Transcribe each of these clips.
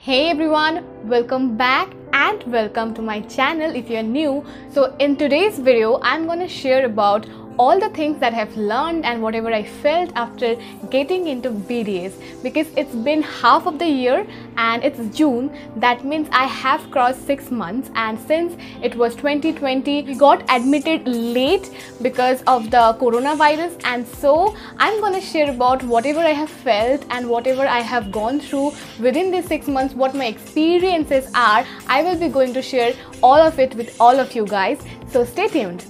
Hey everyone, welcome back and welcome to my channel if you're new. So in today's video, I'm gonna share about all the things that I've learned and whatever I felt after getting into BDS, because it's been half of the year and it's June. That means I have crossed 6 months, and since it was 2020, we got admitted late because of the coronavirus, and so I'm gonna share about whatever I have felt and whatever I have gone through within these 6 months, what my experiences are. I will be going to share all of it with all of you guys, so stay tuned.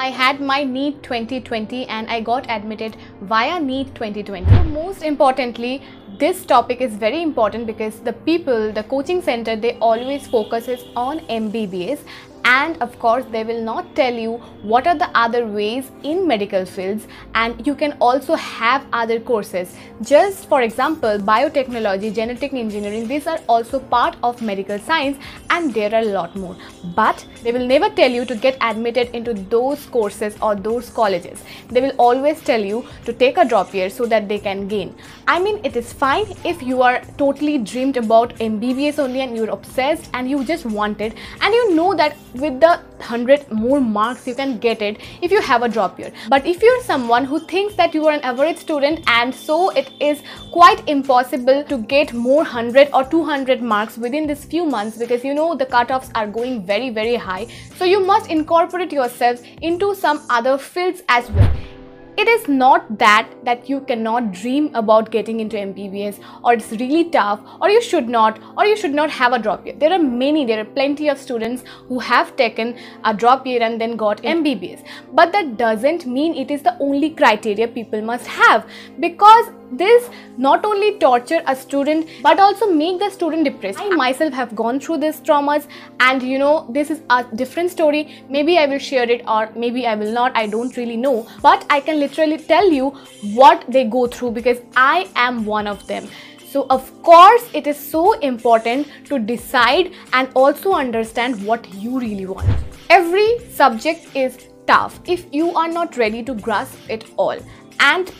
I had my NEET 2020 and I got admitted via NEET 2020. Most importantly, this topic is very important because the coaching center, they always focuses on MBBS, and of course they will not tell you what are the other ways in medical fields, and you can also have other courses. Just for example, biotechnology, genetic engineering, these are also part of medical science, and there are a lot more, but they will never tell you to get admitted into those courses or those colleges. They will always tell you to take a drop year so that they can gain. I mean, it is fine if you are totally dreamed about MBBS only and you're obsessed and you just want it, and you know that with the 100 more marks you can get it if you have a drop year. But if you're someone who thinks that you are an average student and so it is quite impossible to get more 100 or 200 marks within these few months, because you know the cutoffs are going very high, so you must incorporate yourself into some other fields as well. It is not that you cannot dream about getting into MBBS, or it's really tough, or you should not have a drop year. There are plenty of students who have taken a drop year and then got MBBS. But that doesn't mean it is the only criteria people must have, because this not only torture a student but also make the student depressed. I myself have gone through these traumas, and you know, this is a different story. Maybe I will share it or maybe I will not, I don't really know, but I can literally tell you what they go through because I am one of them. So of course it is so important to decide and also understand what you really want. Every subject is tough if you are not ready to grasp it all. And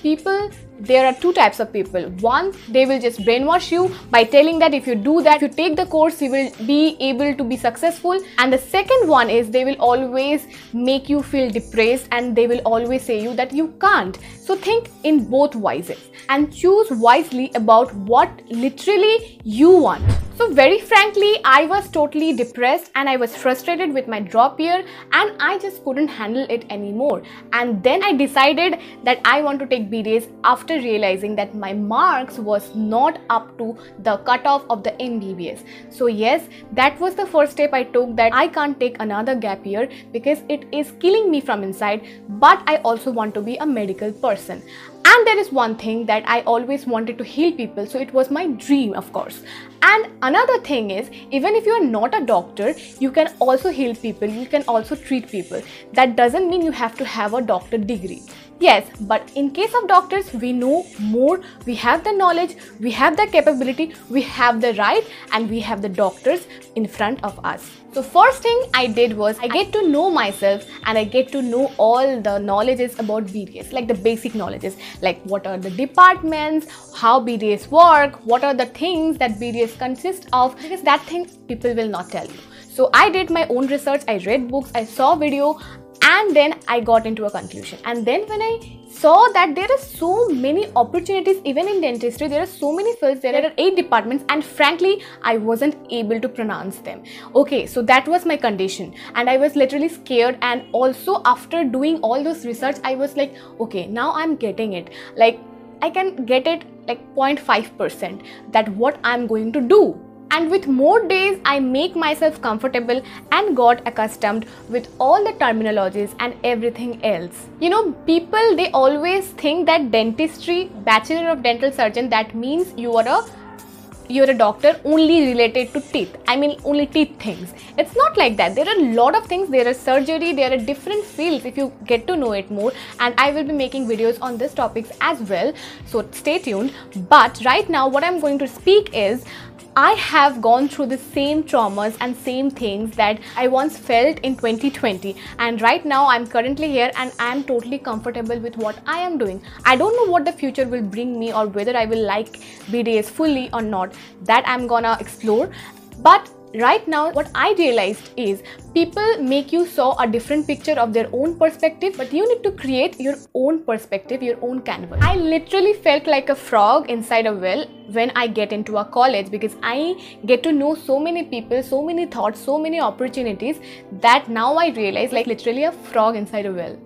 there are two types of people. One, they will just brainwash you by telling that if you do that, if you take the course, you will be able to be successful. And the second one is they will always make you feel depressed and they will always say you that you can't. So think in both wises and choose wisely about what literally you want. So very frankly, I was totally depressed and I was frustrated with my drop year and I just couldn't handle it anymore. And then I decided that I want to take BDS after realizing that my marks was not up to the cutoff of the MBBS. So yes, that was the first step I took, that I can't take another gap year because it is killing me from inside, but I also want to be a medical person. And there is one thing that I always wanted to heal people, so it was my dream, of course. And another thing is, even if you are not a doctor, you can also heal people, you can also treat people. That doesn't mean you have to have a doctor degree. Yes, but in case of doctors, we know more, we have the knowledge, we have the capability, we have the right, and we have the doctors in front of us. So first thing I did was I get to know myself and I get to know all the knowledges about BDS, like the basic knowledges, like what are the departments, how BDS work, what are the things that BDS consists of, because that thing people will not tell you. So I did my own research, I read books, I saw video, and then I got into a conclusion. And then when I saw that there are so many opportunities, even in dentistry, there are so many fields, there are 8 departments, and frankly, I wasn't able to pronounce them. Okay, so that was my condition, and I was literally scared. And also after doing all those research, I was like, okay, now I'm getting it. Like, I can get it like 0.5%, that what I'm going to do. And with more days, I make myself comfortable and got accustomed with all the terminologies and everything else. You know, people, they always think that dentistry, Bachelor of Dental Surgeon, that means you are a doctor only related to teeth. I mean, only teeth things. It's not like that. There are a lot of things. There is surgery, there are different fields if you get to know it more. And I will be making videos on these topics as well. So stay tuned. But right now, what I'm going to speak is, I have gone through the same traumas and same things that I once felt in 2020, and right now I'm currently here and I'm totally comfortable with what I am doing. I don't know what the future will bring me or whether I will like BDS fully or not. That I'm gonna explore. But right now what I realized is people make you saw a different picture of their own perspective, but you need to create your own perspective, your own canvas. I literally felt like a frog inside a well when I get into a college, because I get to know so many people, so many thoughts, so many opportunities, that now I realize like literally a frog inside a well.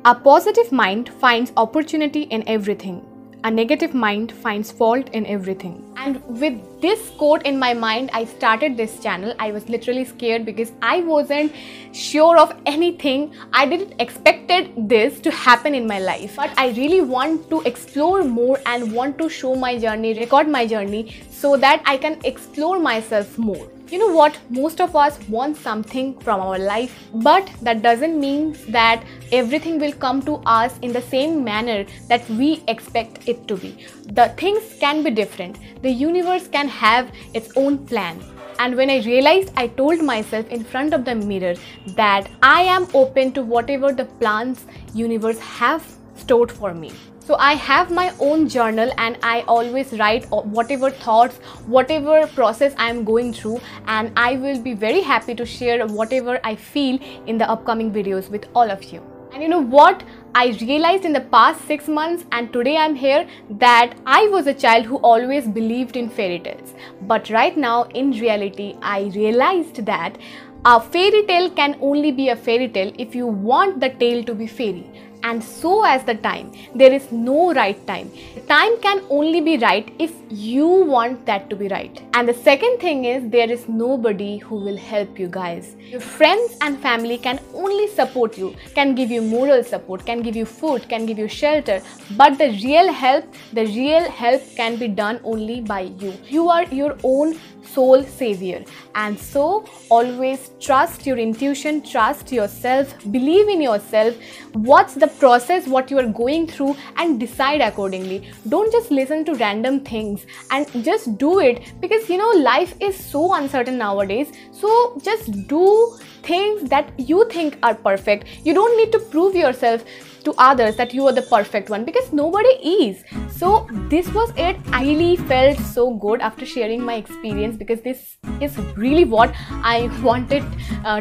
A positive mind finds opportunity in everything. A negative mind finds fault in everything. And with this quote in my mind, I started this channel. I was literally scared because I wasn't sure of anything. I didn't expected this to happen in my life. But I really want to explore more and want to show my journey, record my journey, so that I can explore myself more. You know what? Most of us want something from our life, but that doesn't mean that everything will come to us in the same manner that we expect it to be. The things can be different. The universe can have its own plan. And when I realized, I told myself in front of the mirror that I am open to whatever the plans universe have stored for me. So I have my own journal and I always write whatever thoughts, whatever process I am going through, and I will be very happy to share whatever I feel in the upcoming videos with all of you. And you know what? I realized in the past 6 months and today I'm here that I was a child who always believed in fairy tales. But right now in reality, I realized that a fairy tale can only be a fairy tale if you want the tale to be fairy. And so as the time, there is no right time. Time can only be right if you want that to be right. And the second thing is, there is nobody who will help you guys. Your friends and family can only support you, can give you moral support, can give you food, can give you shelter. But the real help can be done only by you. You are your own soul savior. And so always trust your intuition, trust yourself, believe in yourself. What's the process, what you are going through, and decide accordingly. Don't just listen to random things and just do it, because you know life is so uncertain nowadays. So just do things that you think are perfect. You don't need to prove yourself to others that you are the perfect one, because nobody is. So this was it. I really felt so good after sharing my experience, because this is really what I wanted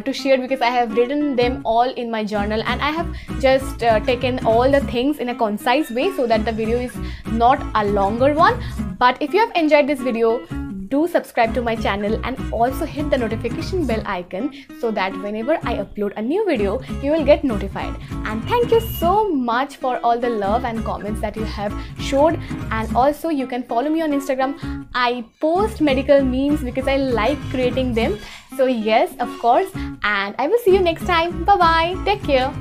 to share, because I have written them all in my journal and I have just taken all the things in a concise way so that the video is not a longer one. But if you have enjoyed this video, do subscribe to my channel and also hit the notification bell icon so that whenever I upload a new video, you will get notified. And thank you so much for all the love and comments that you have showed. And also you can follow me on Instagram. I post medical memes because I like creating them. So yes, of course. And I will see you next time. Bye bye. Take care.